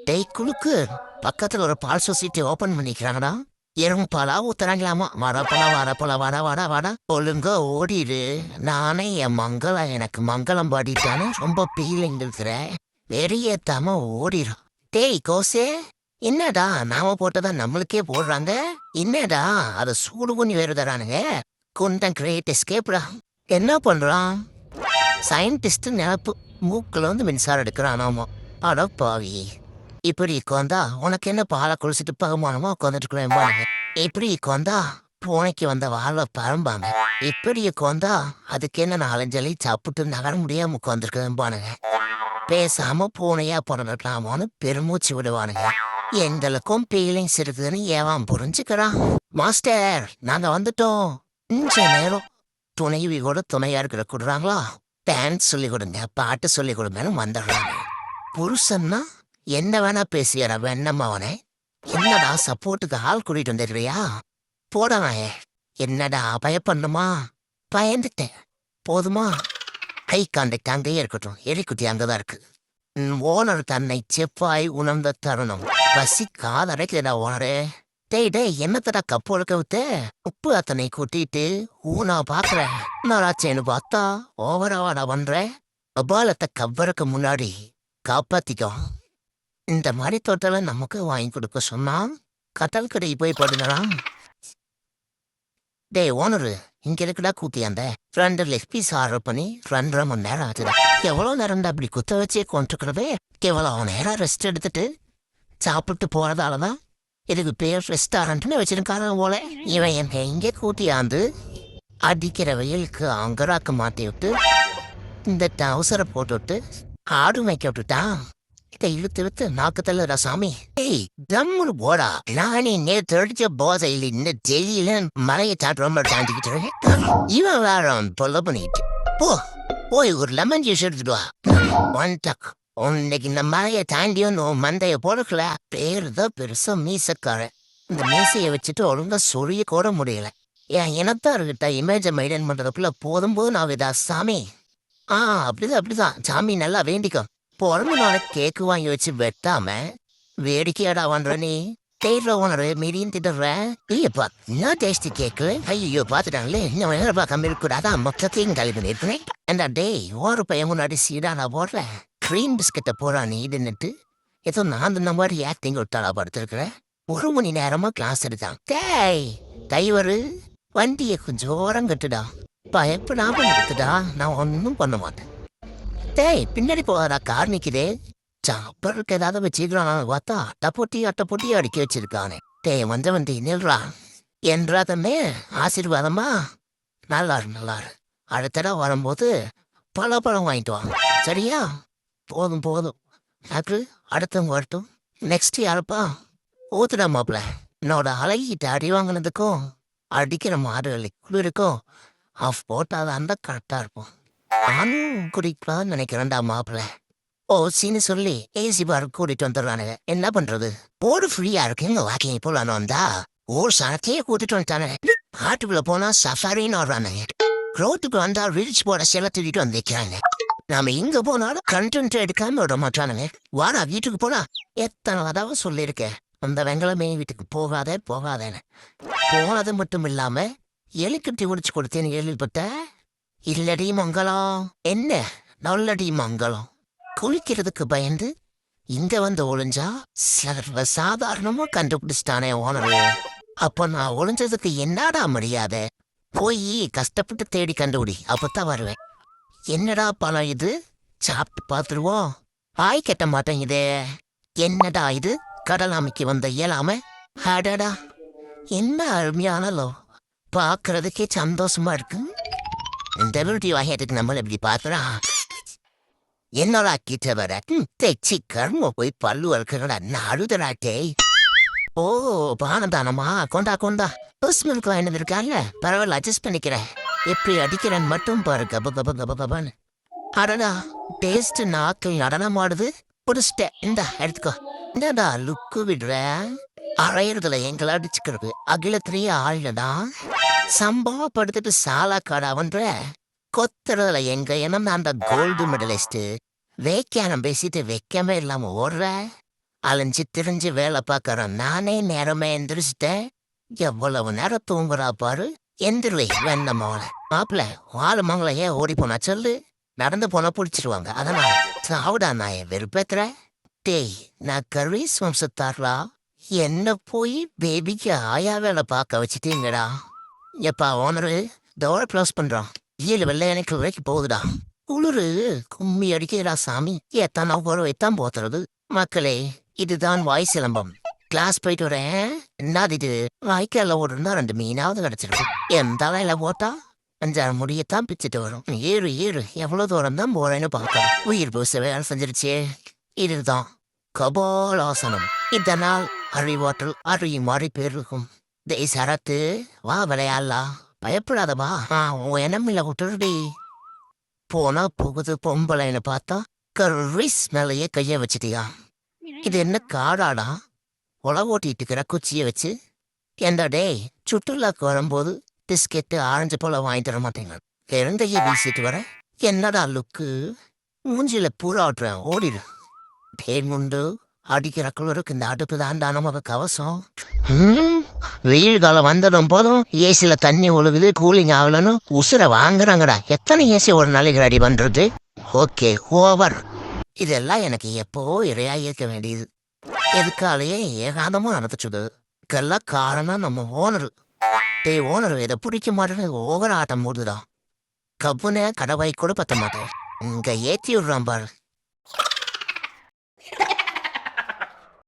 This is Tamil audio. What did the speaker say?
டேய் குலுக்கு, பக்கத்துல ஒரு பால் சொசைட்டி ஓபன் பண்ணிக்கிறாங்கடா. எறும் பாலா ஊத்துறாங்களாமா. வரப்போலாம் வரப்போலாம் வர வர வர ஒழுங்கா ஓடிடு. நானே என் மங்களம் எனக்கு மங்களம் பாடிட்டான்னு ரொம்ப ஃபீலிங் இருக்கிறேன். வெறியேத்தாம ஓடிடும். டேய் கோசே, என்னடா நாம போட்டதா நம்மளுக்கே போடுறாங்க. என்னடா அதை சூடு பண்ணி வேறு தரானுங்க. குண்டன் கிரேட் எஸ்கேப்டா. என்ன பண்றான் சயின்டிஸ்ட்? நினப்பு மூக்கில் வந்து மின்சாரம் எடுக்கிறானாமா. அட பாவி, இப்படி உட்காந்தா உனக்கு என்ன பாலை குளிச்சுட்டு பகுமானமா உட்காந்துட்டு இருக்கிறேன் பாருங்க. இப்படி உட்காந்தா பூனைக்கு வந்த வாழை பரம்பாங்க. இப்படி உட்காந்தா அதுக்கு என்ன நாலஞ்சலி சாப்பிட்டு நகர முடியாம உட்காந்துருக்கிறேன் பாருங்க. பேசாம பூனையா பிறந்துக்கலாமான்னு பெருமூச்சு விடுவானுங்க. எங்களுக்கும் ஃபீலிங்ஸ் இருக்குதுன்னு ஏவான் புரிஞ்சுக்கிறான். மாஸ்டர் நாங்க வந்துட்டோம். கொஞ்ச நேரம் துணைவி கூட துணையா இருக்கிற கொடுறாங்களா? டான்ஸ் சொல்லி கொடுங்க, பாட்டு சொல்லி கொடுங்கன்னு வந்துடுறாங்க. புருஷன்னா என்ன வேணா பேசியற வெண்ணம்மாவனே. என்னடா சப்போர்ட்டுக்கு ஆள் கூட்டிட்டு வந்துடுறியா? போடவே என்னடா பயப்படணுமா? பயந்துட்டேன் போதுமா? கை காண்டைக்கு அங்கேயே இருக்கட்டும். எலிக்குட்டி அங்கதான் இருக்கு. ஓனர் தன்னை செப்பாய் உணர்ந்த தருணம். பசி காதடைக்குதுடா ஓனரே. டேய் என்னத்தடா கப்பு ஒழுக்க விட்டு உப்பு அத்தனை கூட்டிட்டு ஊனா பாக்குறேன். நாராச்சேன்னு பார்த்தா ஓவராவாடா பண்றேன். அபாலத்தை கவ்வறக்கு முன்னாடி காப்பாத்திக்கோ. இந்த மாதிரி தோட்டல நமக்கு வாங்கி கொடுக்க சொன்னா கட்டல் கடை போய் படுங்கறான். டேய் ஓனரு, இங்க இருக்குடா கூட்டியாந்த 2 லெக் பீஸ் ஆர்டர் பண்ணி 2.5 மணி நேரம் ஆச்சுடா. எவ்வளவு நேரம்டா அப்படி குத்த வச்சே கொண்டுக்கிறதே. எவ்வளவு நேரம் ரெஸ்ட் எடுத்துட்டு சாப்பிட்டு போறதாலதான் இதுக்கு பேர் ரெஸ்டாரண்ட்னு வச்சிருக்காரு போல. இவன் என் எங்கே கூட்டியாந்து அடிக்கிற வெயிலுக்கு அங்கராக்க மாட்டி விட்டு இந்த டவுசரை போட்டு விட்டு ஆடு வைக்க விட்டுட்டான். இதை இழுத்து இழுத்து நாக்கு தள்ளுடா சாமி. ஏய் தம்முன்னு போடா. நானே நேற்று அடிச்ச போதையில் இந்த டெல்லியில மலையை ரொம்ப தாண்டிக்கிட்டு இவன் வேற தொல்லை பண்ணிட்டு போய் ஒரு லெமன் ஜூஸ் எடுத்துட்டு வா. உன்னைக்கு இந்த மலையை தாண்டியும் மந்தைய போடக்கல. பேருதான் பெருசா மீசக்காரன். இந்த மீசைய வச்சுட்டு ஒழுங்கா சொரிய கூட முடியல. என் இனத்தா இருக்கிட்ட இமேஜ மெயின்டைன் பண்றதுக்குள்ள போதும் நான் விதா சாமி. அப்படிதான் சாமி நல்லா வேண்டிக்கும். பிறந்த நாளை கேக்கு வாங்கி வச்சு வெட்டாம வேடிக்கையாடா பண்ற நீ. தேர்ல ஓனரு மீடியும் திட்டுற. இல்லையப்பா என்ன டேஸ்டி கேக்கு. ஐயோ பாத்துட்டாங்களே, இன்னும் வேறப்பா கம்மி இருக்கக்கூடாதா மொத்தத்தையும் கல்வி பண்ணிருக்கேன். என்ன டேய் ஒரு பையன் முன்னாடி சீடா நான் போடுறேன். க்ரீம் பிஸ்கட்டை போறா நீ இதுன்னுட்டு ஏதோ நான் இந்த மாதிரி ஆக்டிங் விட்டாளா படுத்திருக்கிறேன். 1 மணி நேரமா கிளாஸ் எடுத்தான். டேய் டைவரு வண்டியை கொஞ்சம் ஓரம் கட்டுடா. பயப்படாம எடுத்துடா, நான் ஒன்னும் பண்ண மாட்டேன். டேய் பின்னாடி போகாதா, கார் நிக்குதே. சாப்பிட்றதுக்கு ஏதாவது வச்சுக்கிறான் பார்த்தா அட்டை போட்டி அடிக்க வச்சிருக்கானே. டேய் வண்டி நில்றா என்றா தம்பே. ஆசீர்வாதமா? நல்லாரு. அடுத்த தடவை வரும்போது பழம் வாங்கிட்டு வாங்க சரியா? போதும் அது அடுத்தவங்க வரட்டும். நெக்ஸ்ட் யாருப்பா? ஊத்துடா மாப்பிள்ள. என்னோட அழகிட்ட அடி வாங்கினதுக்கும் அடிக்கிற மாடுகளை குளிருக்கும் ஆஃப் போட்டாதான் அந்த கரெக்டா இருப்போம். நானும் குடிக்கலாம்னு நினைக்கிறேன்டா மாப்பிள்ள. சீனு சொல்லி ஏசி பார் கூட்டிட்டு வந்துடுறானுங்க. என்ன பண்றது? போர்டு ஃப்ரீயா இருக்குங்க. வாக்கிங் போலான்னு வந்தா சனத்தையே கூட்டிட்டு வந்துட்டானே. காட்டுக்குள்ள போனா சஃபாரின்னு வர்றானுங்க. ரோட்டுக்கு வந்தா ரீல்ஸ் போட சில திருட்டு வந்து வைக்கிறாங்க. நாம இங்க போனாலும் கண்டென்ட் எடுக்காம விட மாட்டானுங்க. வாடா வீட்டுக்கு போனா எத்தனை தடவை சொல்லியிருக்கேன் அந்த வெங்கலமே வீட்டுக்கு போகாதேன்னு. போனது மட்டும் இல்லாம எலிக்கட்டி உடிச்சு கொடுத்தேன்னு கேள்விப்பட்ட. இல்லடி மங்களம். என்ன நல்லடி மங்களம். குளிக்கிறதுக்கு பயந்து இங்க வந்து ஒளிஞ்சா சர்வ சாதாரணமா கண்டுபிடிச்சிட்டானே ஓனரு. அப்ப நான் ஒளிஞ்சதுக்கு என்னடா மரியாதை? போய் கஷ்டப்பட்டு தேடி கண்டுபிடி, அப்பத்தான் வருவேன். என்னடா பழம் இது? சாப்பிட்டு பார்த்துருவோம். ஆய் கட்ட மாட்டேங்குதே. என்னடா இது? கடலாமைக்கு வந்த இயலாம. அடடா என்ன அருமையானலோ. பார்க்கறதுக்கே சந்தோஷமா இருக்கு. இந்த வீடியோ ஆகியதுக்கு நம்மள இப்படி பார்த்துறா. என்னடா கிட்ட வர தைச்சி கர்ம போய் பல்லு வளர்க்கறடா நாடுதராட்டே. பானதானமா கொண்டா உஸ்மனுக்கு வாங்கினது இருக்காங்க. பரவாயில்ல அட்ஜஸ்ட் பண்ணிக்கிறேன். எப்படி அடிக்கிறேன்னு மட்டும் பாரு. கபன்னு அடடா டேஸ்ட் நாக்கில் நடனம் ஆடுது. புடிச்சிட்டேன். இந்தா எடுத்துக்கோ. என்னடா லுக்கு விடுற? அரையிறதுல எங்களை அடிச்சுக்கிறது அகிலத்திலேயே ஆளுதான். சம்பவம் படுத்துட்டு சாலா காடாவன்ற கொத்துறதுல எங்க இனம் அந்த கோல்டு மெடலிஸ்ட். வேக்கியானம் பேசிட்டு வைக்கமே இல்லாம ஓடுற. அலைஞ்சு திரிஞ்சு வேலை பார்க்கறேன் நானே நேரமே எந்திரிச்சிட்டேன். எவ்வளவு நேரம் தூங்குறா பாரு. எந்திரி வெண்ண மோள மாப்பிள்ள வாழ மங்கள ஏன் ஓடி போனா சொல்லு. நடந்து போனா பிடிச்சிருவாங்க அதனால சாவுடா நான் வெறுப்பேத்துற. டேய் நான் கர்வீஸ் வம்சத்தார்லா. என்ன போய் பேபிக்கு ஆயா வேலை பார்க்க வச்சுட்டீங்கடா. எப்பா ஓனரு டோரை க்ளோஸ் பண்றான். 7 வெள்ளையனைக்கு வரைக்கும் போகுதுடா. குளிரு கும்மி அடிக்கிறா சாமி. எத்தனை வைத்தான் போத்துறது. மக்களே இதுதான் வாய் சிலம்பம். கிளாஸ் போயிட்டு வரேன். என்னது இது வாய்க்கால ஓடுனா 2 மீனாவது கிடைச்சிருக்கு. என் தலையில போட்டா 5 முடியத்தான் பிச்சுட்டு வரும். ஏறு ஏறு எவ்வளவு தூரம் தான் போறேன்னு பார்க்கலாம். உயிர் பூச வேலை செஞ்சிருச்சே. இதுதான் கபாலாசனம். இதனால் அறிவாற்றல் அறியுமாறி பெருகும். டேய் சரத்து வா விளையாடலாம். பயப்படாதவா உன் எண்ணமில்ல விட்டுருடி. போனா போகுது பொம்பளைன்னு பார்த்தா கர்வீஸ் மேலேயே கைய வச்சுட்டியா. இது என்ன காடாடா. உழ ஓட்டிட்டு இருக்கிற குச்சியை வச்சு. ஏண்டா டேய் சுற்றுலாக்கு வரும்போது பிஸ்கெட்டு ஆரஞ்சு போல வாங்கிட்டு வர மாட்டேங்க. இறந்தைய வீசிட்டு வர. என்னடா லுக்கு. மூஞ்சில பூரா ஆட்டுறேன் ஓடிடு. பேர் முண்டு அடிக்கிற குளிருக்கு இந்த அடுப்பு தாண்டா நமக்கு கவசம். வெயில் காலம் வந்ததும் போதும் ஏசில தண்ணி ஒழுகுது கூலிங் ஆகலன்னு உசுர வாங்குறாங்கடா. எத்தனை ஏசி ஒரு நாளைக்கு ரெடி பண்றது. Okay over. இதெல்லாம் எனக்கு எப்போ இறையா இருக்க வேண்டியது. எதுக்காலேயே ஏகாதமும் நடந்துச்சுது. இதுக்கெல்லாம் காரணம் நம்ம ஓனரு. டேய் ஓனர் இதை பிடிக்க மாட்டேன்னு ஓவர் ஆட்டம் போடுதுடா. கப்புனே கடவாய் கூட பத்த மாட்டேன். இங்க ஏத்தி விடுறான் பாரு.